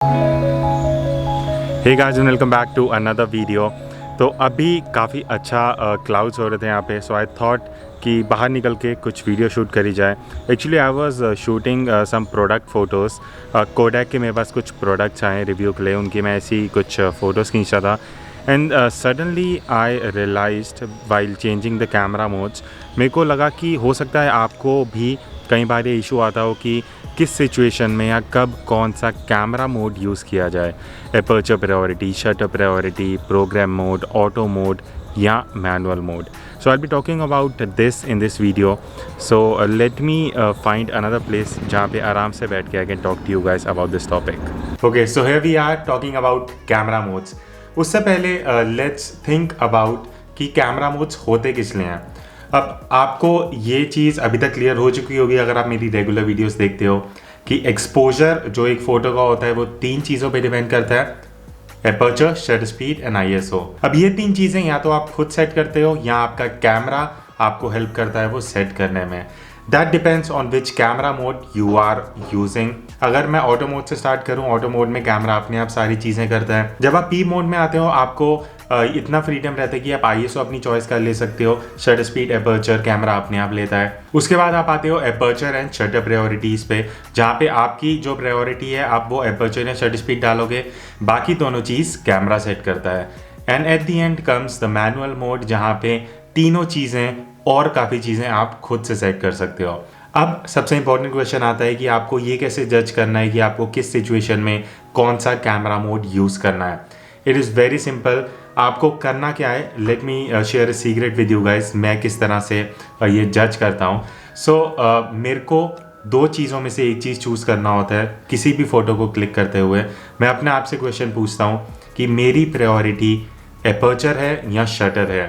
Hey guys and welcome back to another video. तो अभी काफ़ी अच्छा क्लाउड्स हो रहे थे यहाँ पे, सो आई थॉट कि बाहर निकल के कुछ वीडियो शूट करी जाए। Actually I was shooting some product photos. Kodak के मेरे पास कुछ प्रोडक्ट्स आए रिव्यू के लिए, उनकी मैं ऐसी कुछ फ़ोटोज़ खींचा था। And suddenly I realised while changing the camera modes, मेरे को लगा कि हो सकता है आपको भी कई बार ये इशू आता हो कि किस सिचुएशन में या कब कौन सा कैमरा मोड यूज़ किया जाए। Aperture priority, shutter priority, program mode, auto mode या manual mode. So I'll be talking about this in this video. So let me find another place जहाँ पे आराम से बैठ के I can talk to you guys about this topic. Okay, so here we are talking about camera modes. उससे पहले let's think about कि camera modes होते किस लिए हैं। अब आपको ये चीज़ अभी तक क्लियर हो चुकी होगी अगर आप मेरी रेगुलर वीडियोस देखते हो कि एक्सपोजर जो एक फ़ोटो का होता है वो 3 चीज़ों पे डिपेंड करता है: aperture, shutter speed and ISO. अब ये 3 चीज़ें या तो आप खुद सेट करते हो या आपका कैमरा आपको हेल्प करता है वो सेट करने में। That depends on which camera mode you are using. अगर मैं ऑटो मोड से स्टार्ट करूं, ऑटो मोड में कैमरा अपने आप सारी चीज़ें करता है। जब आप पी मोड में आते हो आपको इतना फ्रीडम रहता है कि आप आईएसओ अपनी चॉइस कर ले सकते हो, शटर स्पीड, एपर्चर कैमरा अपने आप लेता है। उसके बाद आप आते हो एपर्चर एंड शटर प्रायोरिटीज़ पे, जहाँ पे आपकी जो प्रायोरिटी है आप वो एपर्चर या शटर स्पीड डालोगे, बाकी दोनों चीज़ कैमरा सेट करता है। And at the end comes the manual mode, जहाँ पे तीनों चीज़ें और काफ़ी चीज़ें आप खुद से सेट कर सकते हो। अब सबसे इंपॉर्टेंट क्वेश्चन आता है कि आपको ये कैसे जज करना है कि आपको किस सिचुएशन में कौन सा कैमरा मोड यूज़ करना है। It is very simple. आपको करना क्या है, let me share a secret with you guys, मैं किस तरह से ये जज करता हूँ। सो मेरे को 2 चीज़ों में से एक चीज़ चूज़ करना होता है। किसी भी फ़ोटो को क्लिक करते हुए मैं अपने आप से क्वेश्चन पूछता हूँ कि मेरी प्रायोरिटी एपर्चर है या शटर है।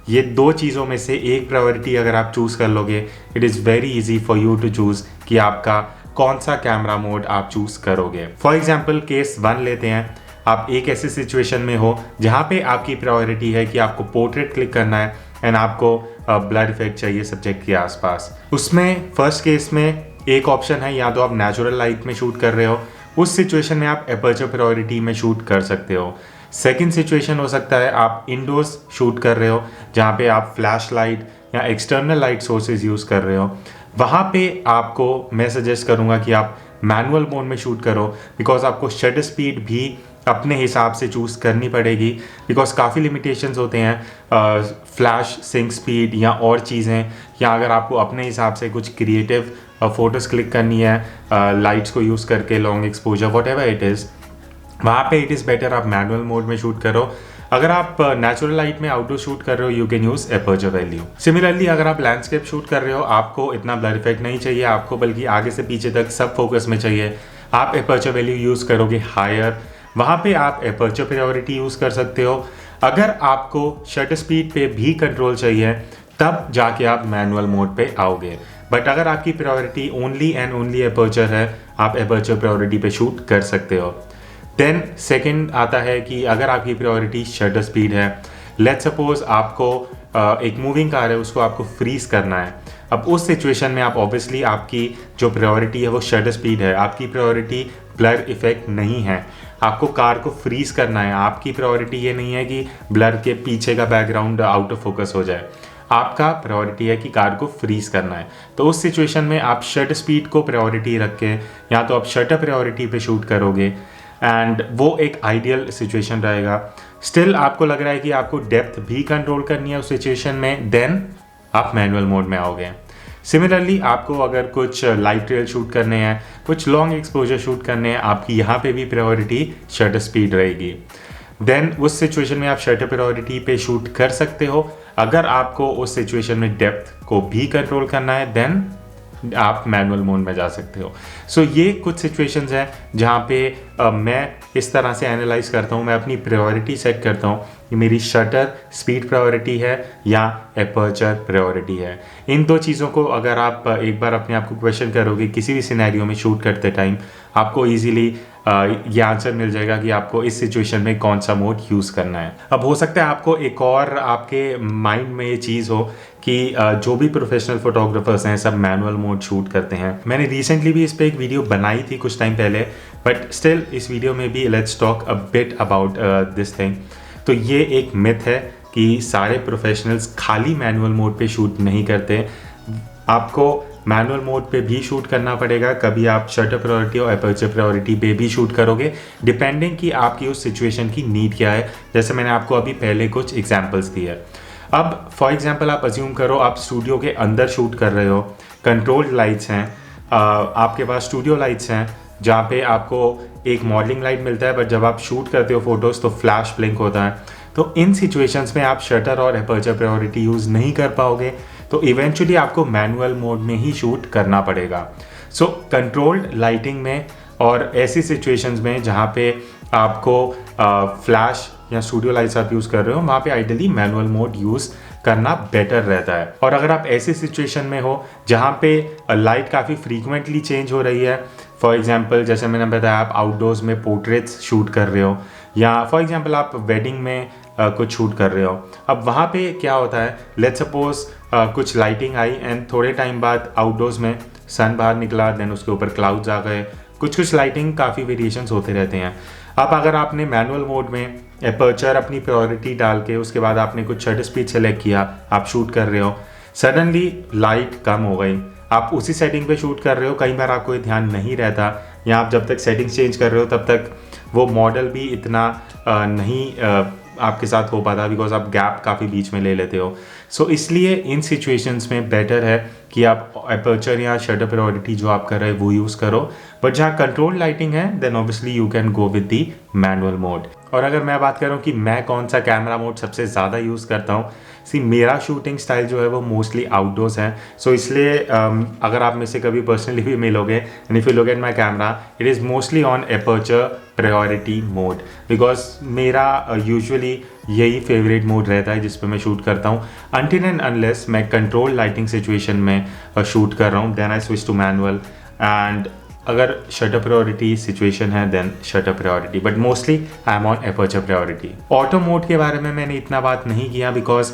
ये 2 चीज़ों में से एक प्रायोरिटी अगर आप चूज़ कर लोगे, it is very easy for you to choose कि आपका कौन सा कैमरा मोड आप चूज़ करोगे। फॉर एग्जाम्पल केस 1 लेते हैं। आप एक ऐसी सिचुएशन में हो जहाँ पे आपकी प्रायोरिटी है कि आपको पोर्ट्रेट क्लिक करना है एंड आपको ब्लर इफेक्ट चाहिए सब्जेक्ट के आसपास। उसमें फर्स्ट केस में एक ऑप्शन है, या तो आप नेचुरल लाइट में शूट कर रहे हो, उस सिचुएशन में आप एपर्चर प्रायोरिटी में शूट कर सकते हो। सेकंड सिचुएशन हो सकता है आप इंडोर्स शूट कर रहे हो, जहाँ पे आप फ्लैश लाइट या एक्सटर्नल लाइट सोर्सेज यूज़ कर रहे हो। वहाँ पे आपको मैं सजेस्ट करूँगा कि आप मैनुअल मोड में शूट करो, बिकॉज आपको शटर स्पीड भी अपने हिसाब से चूज़ करनी पड़ेगी, बिकॉज काफ़ी लिमिटेशंस होते हैं फ्लैश सिंक स्पीड या और चीज़ें, या अगर आपको अपने हिसाब से कुछ क्रिएटिव फ़ोटोज़ क्लिक करनी है लाइट्स को यूज़ करके, long exposure, what ever it is, वहाँ पे इट इज़ बेटर आप मैनुअल मोड में शूट करो। अगर आप नेचुरल लाइट में आउटडोर शूट कर रहे हो, you can use aperture value. Similarly अगर आप लैंडस्केप शूट कर रहे हो, आपको इतना ब्लर इफेक्ट नहीं चाहिए, आपको बल्कि आगे से पीछे तक सब फोकस में चाहिए, आप एपर्चर वैल्यू यूज़ करोगे हायर। वहाँ पे आप एपर्चर प्रायोरिटी यूज़ कर सकते हो। अगर आपको शटर स्पीड पे भी कंट्रोल चाहिए, तब जाके आप मैनुअल मोड पे आओगे। बट अगर आपकी priority only and only aperture है, आप एपर्चर प्रायोरिटी पे शूट कर सकते हो। देन सेकंड आता है कि अगर आपकी प्रायोरिटी शटर स्पीड है, लेट्स सपोज आपको एक मूविंग कार है, उसको आपको फ्रीज करना है। अब उस सिचुएशन में आप ऑब्वियसली आपकी जो प्रायोरिटी है वो शटर स्पीड है, आपकी प्रायोरिटी ब्लर इफेक्ट नहीं है। आपको कार को फ्रीज करना है, आपकी प्रायोरिटी ये नहीं है कि ब्लर के पीछे का बैकग्राउंड आउट ऑफ फोकस हो जाए, आपका प्रायोरिटी है कि कार को फ्रीज करना है। तो उस सिचुएशन में आप शटर स्पीड को प्रायोरिटी रख के या तो आप शटर प्रायोरिटी पे शूट करोगे, एंड वो एक आइडियल सिचुएशन रहेगा। स्टिल आपको लग रहा है कि आपको डेप्थ भी कंट्रोल करनी है उस सिचुएशन में, देन आप मैनुअल मोड में आओगे। सिमिलरली आपको अगर कुछ लाइट ट्रेल शूट करने हैं, कुछ लॉन्ग एक्सपोजर शूट करने हैं, आपकी यहाँ पे भी प्रायोरिटी शटर स्पीड रहेगी। देन उस सिचुएशन में आप शटर प्रायोरिटी पे शूट कर सकते हो। अगर आपको उस सिचुएशन में डेप्थ को भी कंट्रोल करना है, देन आप मैनुअल मोड में जा सकते हो। सो ये कुछ सिचुएशंस हैं जहाँ पे मैं इस तरह से एनालाइज करता हूँ, मैं अपनी प्रायोरिटी सेट करता हूँ कि मेरी शटर स्पीड प्रायोरिटी है या एपर्चर प्रायोरिटी है। इन 2 चीज़ों को अगर आप एक बार अपने आप को क्वेश्चन करोगे किसी भी सिनेरियो में शूट करते टाइम, आपको ईजिली ये आंसर मिल जाएगा कि आपको इस सिचुएशन में कौन सा मोड यूज़ करना है। अब हो सकता है आपको एक और आपके माइंड में ये चीज़ हो कि जो भी प्रोफेशनल फोटोग्राफर्स हैं सब मैनुअल मोड शूट करते हैं। मैंने रिसेंटली भी इस पर एक वीडियो बनाई थी कुछ टाइम पहले, बट स्टिल इस वीडियो में भी let's talk a bit about this thing. तो ये एक मिथ है कि सारे प्रोफेशनल्स खाली मैनुअल मोड पे शूट नहीं करते। आपको मैनुअल मोड पे भी शूट करना पड़ेगा, कभी आप शटर प्रायोरिटी और एपर्चर प्रायोरिटी पे भी शूट करोगे, डिपेंडिंग कि आपकी उस सिचुएशन की नीड क्या है। जैसे मैंने आपको अभी पहले कुछ एग्जांपल्स दिए। अब फॉर एग्जांपल आप अज्यूम करो आप स्टूडियो के अंदर शूट कर रहे हो, कंट्रोल्ड लाइट्स हैं, आपके पास स्टूडियो लाइट्स हैं जहाँ पे आपको एक मॉडलिंग लाइट मिलता है, बट जब आप शूट करते हो फोटोज़ तो फ्लैश ब्लिंक होता है। तो इन सिचुएशंस में आप शटर और एपर्चर प्रायोरिटी यूज़ नहीं कर पाओगे, तो इवेंचुअली आपको मैनुअल मोड में ही शूट करना पड़ेगा। सो कंट्रोल्ड लाइटिंग में और ऐसी सिचुएशंस में जहाँ पे आपको फ्लैश या स्टूडियो लाइट्स आप यूज़ कर रहे हो, वहाँ पे आइडियली मैनुअल मोड यूज़ करना बेटर रहता है। और अगर आप ऐसी सिचुएशन में हो जहाँ पे लाइट काफ़ी फ्रीक्वेंटली चेंज हो रही है, फॉर एग्जांपल जैसे मैंने बताया आप आउटडोर्स में पोर्ट्रेट्स शूट कर रहे हो, या फॉर एग्जांपल आप वेडिंग में कुछ शूट कर रहे हो। अब वहाँ पे क्या होता है, लेट्स सपोज कुछ लाइटिंग आई एंड थोड़े टाइम बाद आउटडोर्स में सन बाहर निकला, देन उसके ऊपर क्लाउड्स आ गए, कुछ लाइटिंग काफ़ी वेरिएशंस होते रहते हैं। अब अगर आपने मैनुअल मोड में एपर्चर अपनी प्रायोरिटी डाल के उसके बाद आपने कुछ शटर स्पीड सेलेक्ट किया, आप शूट कर रहे हो, सडनली लाइट कम हो गई, आप उसी सेटिंग पे शूट कर रहे हो, कई बार आपको ये ध्यान नहीं रहता, या आप जब तक सेटिंग्स चेंज कर रहे हो तब तक वो मॉडल भी इतना नहीं आपके साथ हो पाता, बिकॉज आप गैप काफ़ी बीच में ले लेते हो। सो इसलिए इन सिचुएशंस में बेटर है कि आप एपर्चर या शटर प्रायोरिटी जो आप कर रहे हैं वो यूज़ करो, बट जहाँ कंट्रोल लाइटिंग है then obviously you can go with the manual mode. और अगर मैं बात करूँ कि मैं कौन सा कैमरा मोड सबसे ज़्यादा यूज़ करता हूँ, मेरा शूटिंग स्टाइल जो है वो मोस्टली आउटडोर्स है। सो इसलिए अगर आप मुझसे कभी पर्सनली भी मिलोगे and if you look at my camera, it is mostly on aperture priority mode, because मेरा यूजुअली यही फेवरेट मोड रहता है जिस पे मैं शूट करता हूँ, अनटिल एंड अनलेस मैं कंट्रोल लाइटिंग सिचुएशन में शूट कर रहा हूँ, then I switch to manual. And अगर शटर प्रायोरिटी सिचुएशन है then shutter priority, but mostly I am on aperture priority. Auto mode के बारे में मैंने इतना बात नहीं किया because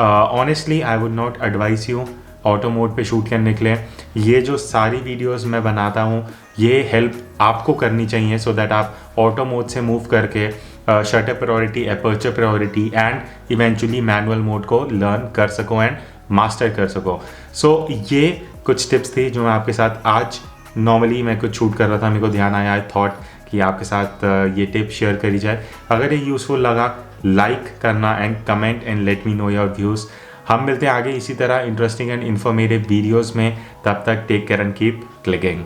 honestly I would not advice you auto mode पे शूट करने के लिए। ये जो सारी वीडियोस मैं बनाता हूँ ये हेल्प आपको करनी चाहिए सो दैट आप ऑटो मोड से मूव करके shutter priority, aperture priority and eventually manual mode को लर्न कर सको एंड मास्टर कर सको। सो ये कुछ टिप्स थी जो मैं आपके साथ आज, नॉर्मली मैं कुछ शूट कर रहा था, मेरे को ध्यान आया, आई थॉट कि आपके साथ ये टिप शेयर करी जाए। अगर ये यूज़फुल लगा लाइक करना and comment and let me know your views. हम मिलते हैं आगे इसी तरह इंटरेस्टिंग एंड इन्फॉर्मेटिव वीडियोस में, तब तक take care and keep clicking.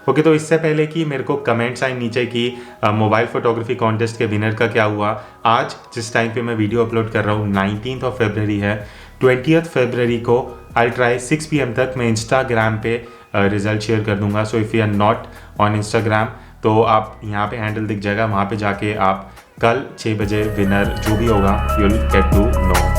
Okay, तो इससे पहले कि मेरे को कमेंट्स आए नीचे कि मोबाइल फोटोग्राफी कॉन्टेस्ट के विनर का क्या हुआ, आज जिस टाइम पे मैं वीडियो अपलोड कर रहा हूँ 19th ऑफ फरवरी है, 20th फरवरी को आई ट्राई 6 PM तक मैं इंस्टाग्राम पे रिजल्ट शेयर कर दूंगा। So if you are not on Instagram तो आप यहाँ पे हैंडल दिख जाएगा, वहाँ पे जाके आप कल 6 बजे विनर जो भी होगा you will get to no.